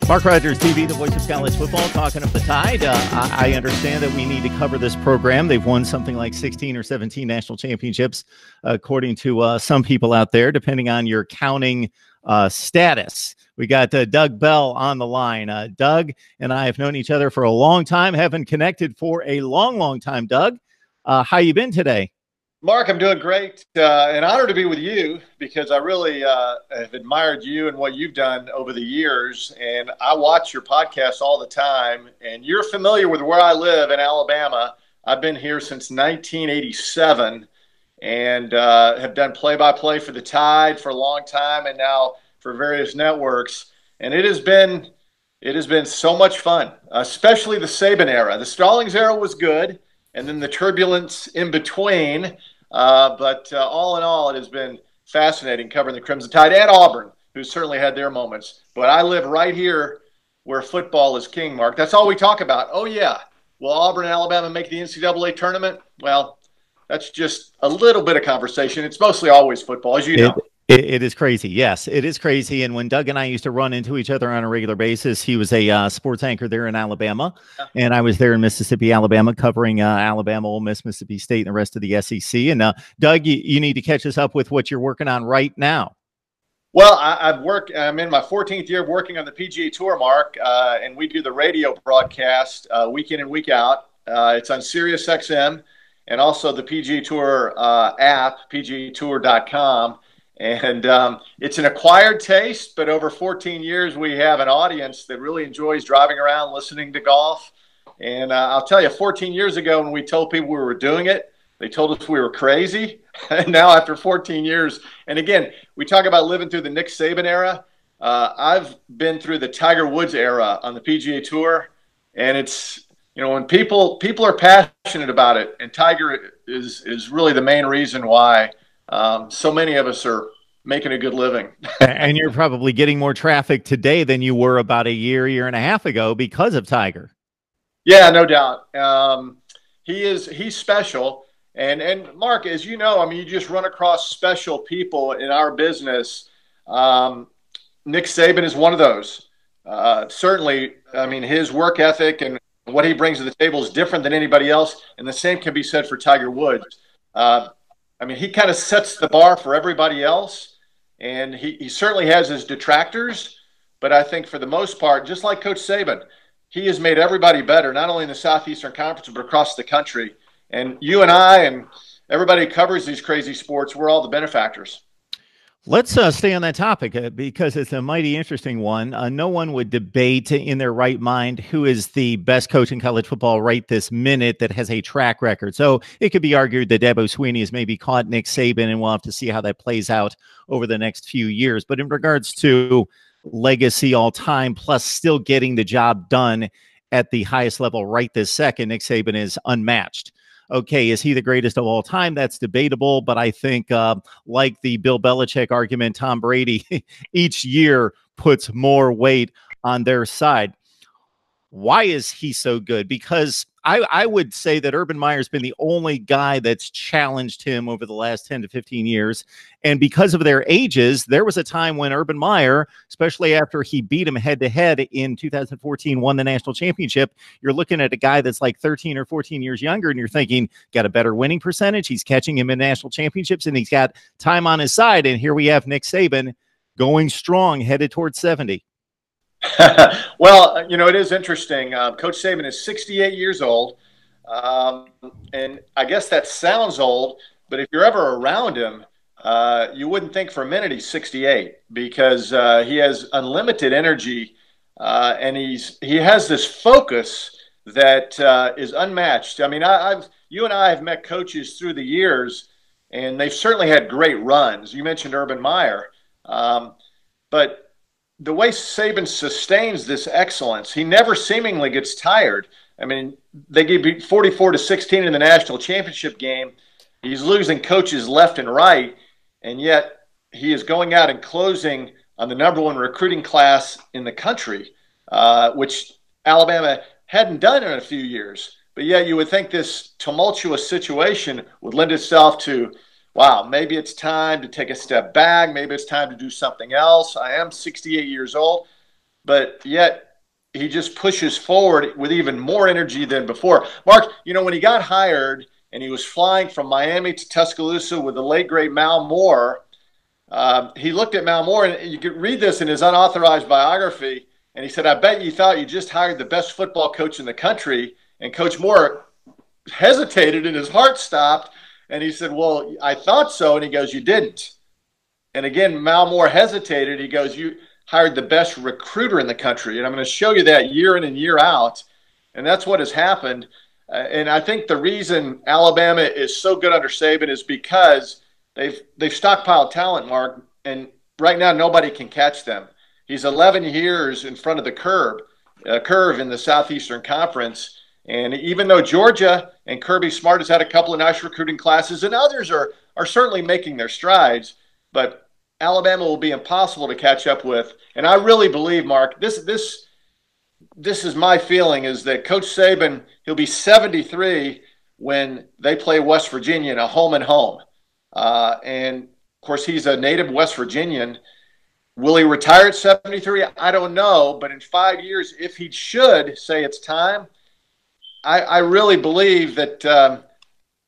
Mark Rogers TV, the voice of college football, talking up the Tide. I understand that we need to cover this program. They've won something like 16 or 17 national championships, according to some people out there, depending on your counting status. We got Doug Bell on the line. Doug and I have known each other for a long time, haven't connected for a long, long time. Doug, how you been today? Mark, I'm doing great. An honor to be with you because I really have admired you and what you've done over the years. And I watch your podcast all the time. And you're familiar with where I live in Alabama. I've been here since 1987 and have done play-by-play for the Tide for a long time and now for various networks. And it has been so much fun, especially the Saban era. The Stallings era was good, and then the turbulence in between. But all in all, it has been fascinating covering the Crimson Tide and Auburn, who certainly had their moments. But I live right here where football is king, Mark. That's all we talk about. Oh, yeah. Will Auburn and Alabama make the NCAA tournament? Well, that's just a little bit of conversation. It's mostly always football, as you know. It is crazy. Yes, it is crazy. And when Doug and I used to run into each other on a regular basis, he was a sports anchor there in Alabama, and I was there in Mississippi, Alabama, covering Alabama, Ole Miss, Mississippi State, and the rest of the SEC. And Doug, you need to catch us up with what you're working on right now. Well, I'm in my 14th year of working on the PGA Tour, Mark, and we do the radio broadcast week in and week out. It's on Sirius XM and also the PGA Tour app, pgatour.com. And it's an acquired taste, but over 14 years, we have an audience that really enjoys driving around, listening to golf. And I'll tell you, 14 years ago, when we told people we were doing it, they told us we were crazy. And now after 14 years, and again, we talk about living through the Nick Saban era. I've been through the Tiger Woods era on the PGA Tour. And it's, you know, when people are passionate about it, and Tiger is really the main reason why so many of us are making a good living. And you're probably getting more traffic today than you were about a year and a half ago because of Tiger. Yeah, no doubt. He's special. And Mark, as you know, I mean, you just run across special people in our business. Nick Saban is one of those. Certainly, I mean, his work ethic and what he brings to the table is different than anybody else. And the same can be said for Tiger Woods. I mean, he kind of sets the bar for everybody else, and he certainly has his detractors, but I think for the most part, just like Coach Saban, he has made everybody better, not only in the Southeastern Conference, but across the country. And you and I and everybody who covers these crazy sports, we're all the benefactors. Let's stay on that topic because it's a mighty interesting one. No one would debate in their right mind who is the best coach in college football right this minute that has a track record. So it could be argued that Dabo Swinney has maybe caught Nick Saban, and we'll have to see how that plays out over the next few years. But in regards to legacy all time, plus still getting the job done at the highest level right this second, Nick Saban is unmatched. Okay, is he the greatest of all time? That's debatable, but I think like the Bill Belichick argument, Tom Brady each year puts more weight on their side. Why is he so good? Because I would say that Urban Meyer's been the only guy that's challenged him over the last 10 to 15 years. And because of their ages, there was a time when Urban Meyer, especially after he beat him head-to-head in 2014, won the national championship, you're looking at a guy that's like 13 or 14 years younger, and you're thinking, got a better winning percentage. He's catching him in national championships, and he's got time on his side. And here we have Nick Saban going strong, headed towards 70. Well, you know, it is interesting. Coach Saban is 68 years old, and I guess that sounds old, but if you're ever around him, you wouldn't think for a minute he's 68 because he has unlimited energy, and he has this focus that is unmatched. I mean, you and I have met coaches through the years, and they've certainly had great runs. You mentioned Urban Meyer, but the way Saban sustains this excellence, he never seemingly gets tired. I mean, they gave 44-16 in the national championship game. He's losing coaches left and right, and yet he is going out and closing on the #1 recruiting class in the country, which Alabama hadn't done in a few years. But yet you would think this tumultuous situation would lend itself to, wow, maybe it's time to take a step back. Maybe it's time to do something else. I am 68 years old. but yet he just pushes forward with even more energy than before. Mark, when he got hired and he was flying from Miami to Tuscaloosa with the late great Mal Moore, he looked at Mal Moore, and you could read this in his unauthorized biography, and he said, "I bet you thought you just hired the best football coach in the country." And Coach Moore hesitated and his heart stopped. And he said, "Well, I thought so." And he goes, "You didn't." And again, Mal Moore hesitated. He goes, "You hired the best recruiter in the country." And I'm going to show you that year in and year out. And that's what has happened. And I think the reason Alabama is so good under Saban is because they've stockpiled talent, Mark. And right now, nobody can catch them. He's 11 years in front of the curve in the Southeastern Conference. And even though Georgia and Kirby Smart has had a couple of nice recruiting classes, and others are certainly making their strides, but Alabama will be impossible to catch up with. And I really believe, Mark, this is my feeling, is that Coach Saban, he'll be 73 when they play West Virginia in a home and home. And of course, he's a native West Virginian. Will he retire at 73? I don't know. But in 5 years, if he should say it's time, I really believe that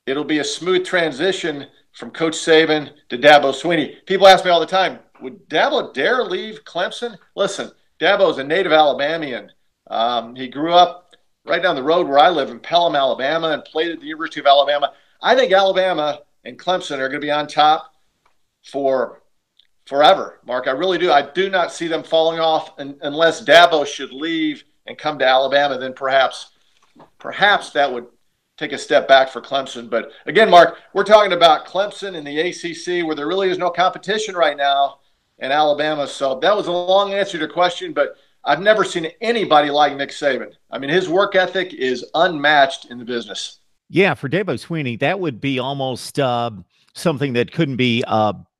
it'll be a smooth transition from Coach Saban to Dabo Swinney. People ask me all the time, would Dabo dare leave Clemson? Listen, Dabo's a native Alabamian. He grew up right down the road where I live in Pelham, Alabama, and played at the University of Alabama. I think Alabama and Clemson are going to be on top for forever, Mark. I really do. I do not see them falling off unless Dabo should leave and come to Alabama. Then perhaps that would take a step back for Clemson. But again, Mark, we're talking about Clemson in the ACC, where there really is no competition right now, and Alabama. So that was a long answer to your question, but I've never seen anybody like Nick Saban. I mean, his work ethic is unmatched in the business. Yeah, for Dabo Swinney, that would be almost something that couldn't be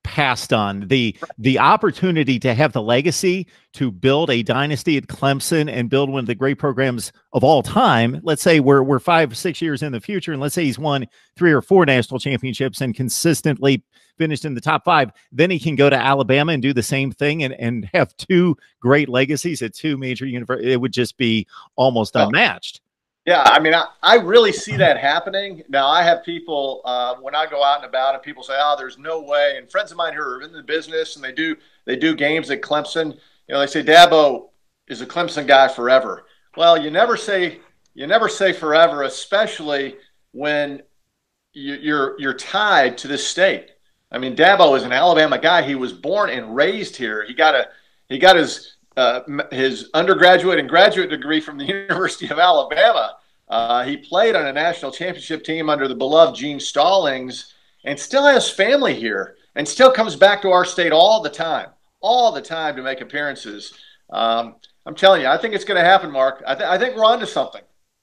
passed on. The opportunity to have the legacy to build a dynasty at Clemson and build one of the great programs of all time. Let's say we're 5 or 6 years in the future, and let's say he's won 3 or 4 national championships and consistently finished in the top 5. Then he can go to Alabama and do the same thing and have 2 great legacies at 2 major universities. It would just be almost unmatched. Yeah, I mean, I really see that happening. Now, I have people, when I go out and about, and people say, "Oh, there's no way." And friends of mine who are in the business and they do games at Clemson, they say Dabo is a Clemson guy forever. Well, you never say forever, especially when you're tied to this state. I mean, Dabo is an Alabama guy. He was born and raised here. He got his undergraduate and graduate degree from the University of Alabama. He played on a national championship team under the beloved Gene Stallings, and still has family here, and still comes back to our state all the time to make appearances. I'm telling you, I think it's going to happen, Mark. I think we're on to something.